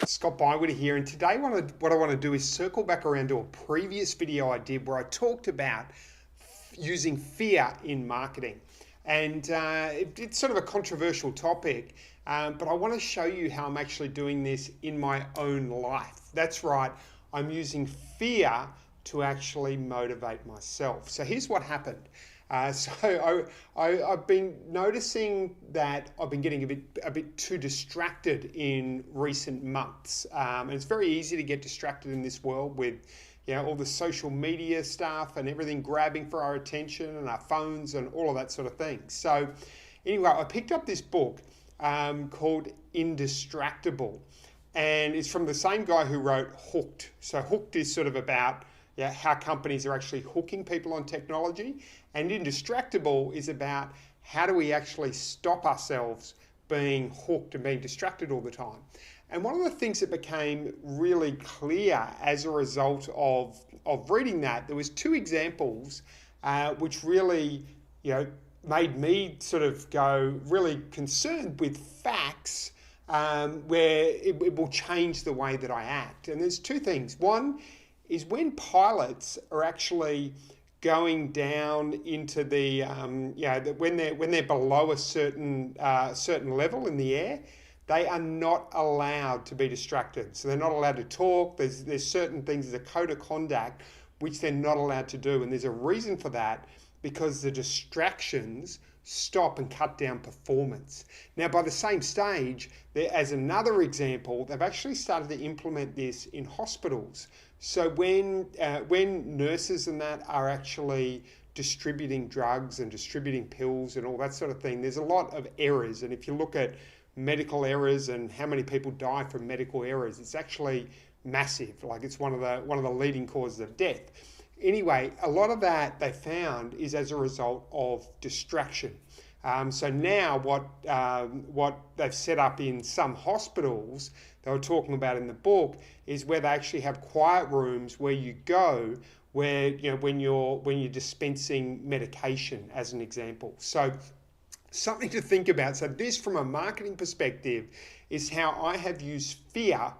Scott Bywood here, and today what I want to do is circle back around to a previous video I did where I talked about using fear in marketing. And it's sort of a controversial topic, but I want to show you how I'm actually doing this in my own life. That's right, I'm using fear to actually motivate myself. So here's what happened. I've been noticing that I've been getting a bit too distracted in recent months, and it's very easy to get distracted in this world with, all the social media stuff and everything grabbing for our attention and our phones and all of that sort of thing. So, anyway, I picked up this book called Indistractable, and it's from the same guy who wrote Hooked. So, Hooked is sort of about how companies are actually hooking people on technology, and Indistractable is about how do we actually stop ourselves being hooked and being distracted all the time. And one of the things that became really clear as a result of reading that, there was two examples which really made me sort of go really concerned with facts where it will change the way that I act. And there's two things. One is when pilots are actually going down into the when they're below a certain level in the air, they are not allowed to be distracted. So they're not allowed to talk. There's certain things, there's a code of conduct which they're not allowed to do, and there's a reason for that, because the distractions stop and cut down performance. Now, by the same stage, as another example, they've actually started to implement this in hospitals. So when nurses and that are actually distributing drugs and distributing pills and all that sort of thing, there's a lot of errors. And if you look at medical errors and how many people die from medical errors, it's actually massive. Like, it's one of the leading causes of death. Anyway, a lot of that they found is as a result of distraction. So now what they've set up in some hospitals, they were talking about in the book, is where they actually have quiet rooms where you go, where when you're dispensing medication, as an example. So something to think about. So this, from a marketing perspective, is how I have used fear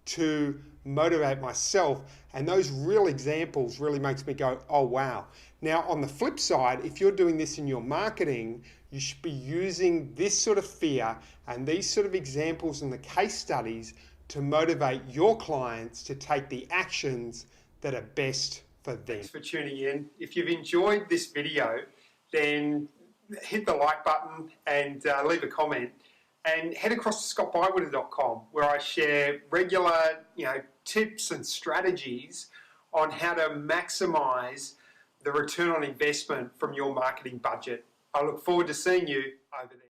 to motivate myself, and those real examples really makes me go, oh wow. Now, on the flip side, if you're doing this in your marketing, you should be using this sort of fear and these sort of examples and the case studies to motivate your clients to take the actions that are best for them. Thanks for tuning in. If you've enjoyed this video, then hit the like button and leave a comment. And head across to scottbywater.com, where I share regular, tips and strategies on how to maximize the return on investment from your marketing budget. I look forward to seeing you over there.